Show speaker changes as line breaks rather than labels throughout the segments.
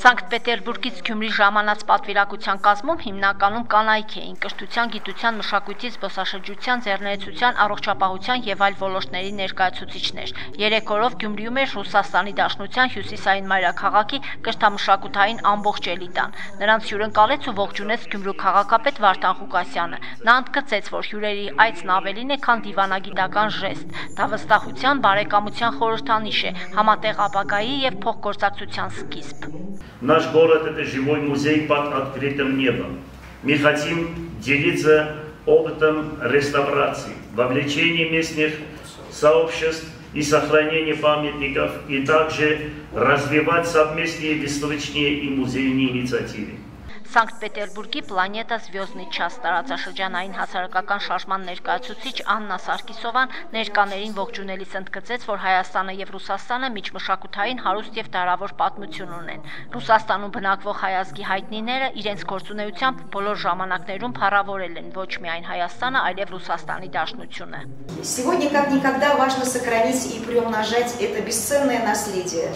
Սանկտ Պետերբուրգից Գյումրի ժամանած պատվիրակության կազմում հիմնականում կանայք էին կրթության, գիտության, մշակույթի, զբոսաշրջության, ձեռներեցության, առողջապահության եւ այլ ոլորտների ներկայացուցիչներ։ 3 օրով Գյումրիում էր Ռուսաստանի Դաշնության հյուսիսային մայրաքաղաքի կրթամշակութային ամբողջ էլիտան։ Նրանց հյուրընկալեց ու ողջունեց Գյումրու քաղաքապետ Վարդան Ղուկասյանը։ Նա ընդգծեց, որ հյուրերի այցն ավելին է, քան դիվանագիտական ժեստ։ Դա վստահության, բարեկամության խորհրդանիշ է, համատեղ ապագայի եւ փոխգործակցության սկիզբ։
Наш город – это живой музей под открытым небом. Мы хотим делиться опытом реставрации, вовлечения местных сообществ и сохранения памятников, и также развивать совместные выставочные и музейные инициативы.
Սանկտ Պետերբուրգի Պլանետա Զվյոզնի Չաս տարածաշրջանային հասարակական շարժման ներկայացուցիչ Աննա Սարգիսովան ներկաներին ողջունելիս ընդգծեց, որ Հայաստանը եւ Ռուսաստանը միջմշակութային հարուստ եւ դարավոր պատմություն ունեն։ Ռուսաստանում բնակվող հայ ազգի հայտնիները իրենց գործունեությամբ բոլոր ժամանակներում փառավորել են ոչ միայն Հայաստանը, այլև Ռուսաստանի Դաշնությունը։
Сегодня как никогда важно сохранить и приумножать это бесценное наследие.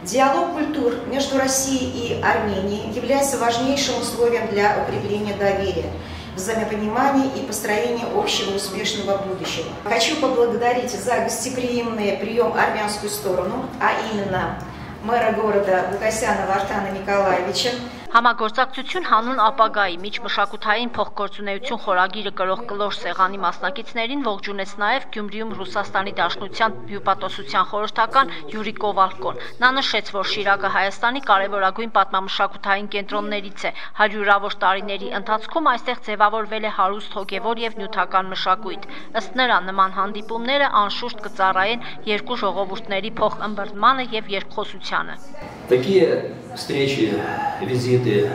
Диалог культур между Россией и Арменией является важнейшим условием для укрепления доверия, взаимопонимания и построения общего успешного будущего. Хочу поблагодарить за гостеприимный прием армянскую сторону, а именно мэра города Ղուկասյանը Վարդան Նիկոլаевича.
Համագործակցություն հանուն ապագայի միջմշակութային փոխգործունեություն խորագիրը կրող կլոր սեղանի մասնակիցներին ողջունեց նաև Գյումրիում Ռուսաստանի Դաշնության հյուպատոսության խորհրդական Յուրի Կովալկոն։ Նա նշեց, որ Շիրակը Հայաստանի կարևորագույն պատմամշակութային կենտրոններից է։ Հարյուրավոր տարիների ընթացքում այստեղ ձևավորվել է հարուստ հոգևոր եւ նյութական մշակույթ։ Ըստ նրա, նման հանդիպումները անշուշտ կծառայեն երկու ժողովուրդների փոխըմբռնմանը եւ երկխոսությանը։
Такие встречи, визиты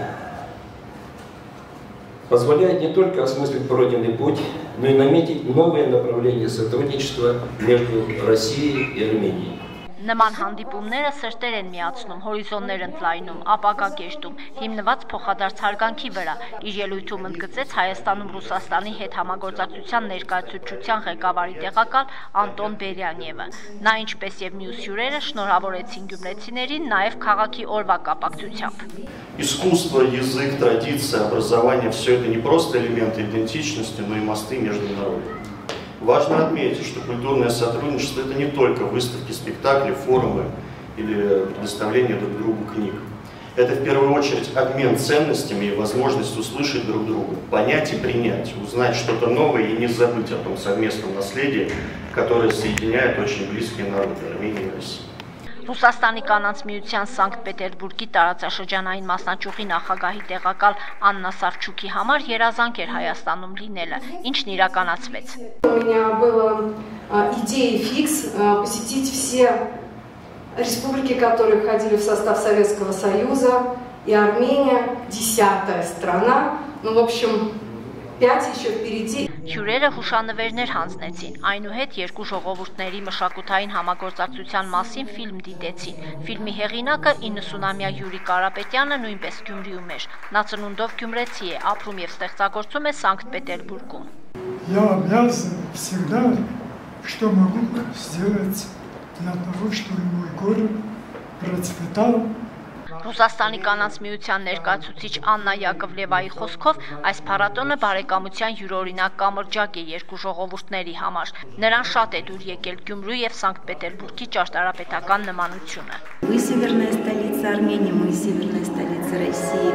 позволяют не только осмыслить пройденный путь, но и наметить новые направления сотрудничества между Россией и Арменией.
Նման հանդիպումները սրտեր են միացնում, հորիզոններ ընդլայնում, ապագա կեշտում, հիմնված փոխադարձ հարգանքի վրա։ Իր ելույթում ընդգծեց Հայաստանում Ռուսաստանի հետ համագործակցության ներկայացուցչության ղեկավարի տեղակալ Անտոն Բերյանևը։ Նա, ինչպես եւ մյուս հյուրերը, շնորհավորեցին գյումրեցիներին նաեւ քաղաքի օրվա կապակցությամբ։
Искусство, язык, традиция, образование – все это не просто элементы идентичности, но и мосты между народами. Важно отметить, что культурное сотрудничество – это не только выставки, спектакли, форумы или предоставление друг другу книг. Это в первую очередь обмен ценностями и возможность услышать друг друга, понять и принять, узнать что-то новое и не забыть о том совместном наследии, которое соединяет очень близкие народы Армении и России.
Ռուսաստանի կանանց միության Սանկտ Պետերբուրգի տարածաշրջանային մասնաճյուղի նախագահի տեղակալ Աննա Սավչուկի համար երազանք էր Հայաստանում լինելը, ինչն իրականացվեց։
У меня была идея фикс посетить все республики, которые входили в состав Советского Союза, и Армения, 10-я страна, ну, в общем, 5 еще впереди.
Հյուրերը հուշանվերներ հանձնեցին, այնուհետ երկու ժողովուրդների մշակութային համագործակցության մասին ֆիլմ դիտեցին։ Ֆիլմի հեղինակը 90-ամյա Յուրի Կարապետյանը նույնպես Գյումրիում էր։ Նա ծնունդով գյումրեցի է, ապրում եւ ստեղծագործում է Սանկտ Պետերբուրգում։
Я обязан всегда, что могу сделать для того, чтобы мой город процветал.
Ռուսաստանի կանանց միության ներկայացուցիչ Աննա Յակովլևայի խոսքով այս փառատոնը բարեկամության յուրօրինակ կամրջակ է երկու ժողովուրդների համար։ Նրան շատ է դուր եկել Գյումրու եւ Սանկտ Պետերբուրգի ճարտարապետական նմանությունը։
Вы северная столица Армении, мы северная столица России.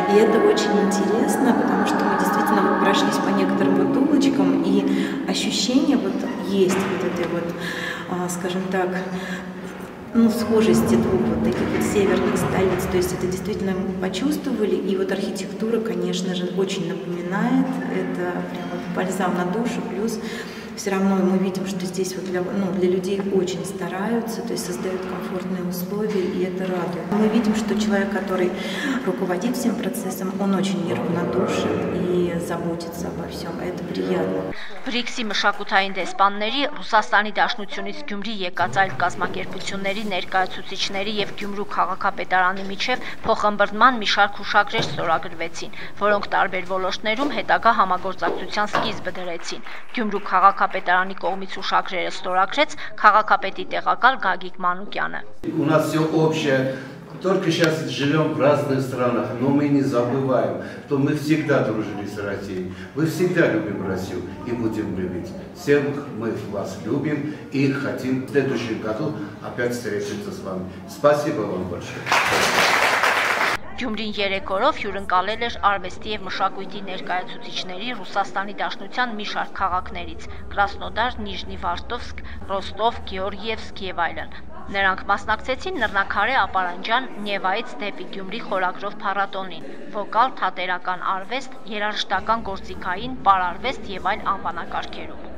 И это очень интересно, потому что мы действительно вот прошлись по некоторым вот улочкам, и ощущение вот есть вот этой вот, скажем так, схожести двух вот таких вот северных столиц, то есть это действительно мы почувствовали, и вот архитектура, конечно же, очень напоминает, это прям вот бальзам на душу, плюс все равно мы видим, что здесь вот для людей очень стараются, то есть создают комфортные условия, и это радует. Мы видим, что человек, который руководит всем процессом, он очень неравнодушен и заботится обо всем, это приятно.
Բրիքսի մշակութային դեսպանների, Ռուսաստանի Դաշնությունից Գյումրի եկած այլ կազմակերպությունների ներկայացուցիչների եւ Գյումրու քաղաքապետարանի միջև փոխըմբռնման մի շարք հուշագրեր ստորագրվեցին, որոնք տարբեր ոլորտներում հետագա համագործակցության սկիզբը դրեցին։ Գյումրու քաղաքապետարանի կողմից հուշագրերը ստորագրեց քաղաքապետի տեղակալ Գագիկ Մանուկյանը։
У нас все общее Только сейчас живем в разных странах, но мы не забываем, что мы всегда дружили с Россией. Мы всегда любим Россию и будем любить. Всех мы вас любим и хотим в следующем году опять встретиться с вами. Спасибо вам большое.
Գյումրին 3 օրով հյուրընկալել էր արվեստի և մշակույթի ներկայացուցիչների Ռուսաստանի Դաշնության մի շարք քաղաքներից՝ Կրասնոդար, Նիժնի Վարդովսկ, Ռոստով, Գեորգիևսկ և այլն։ Նրանք մասնակցեցին Նռնակարե ապարանջան Նևայից դեպի Գյումրի խորագրով փառատոնին՝ վոկալ, թատերական արվեստ, երաժշտական գործիքային, պարարվեստ և այլ անվանակարգերում։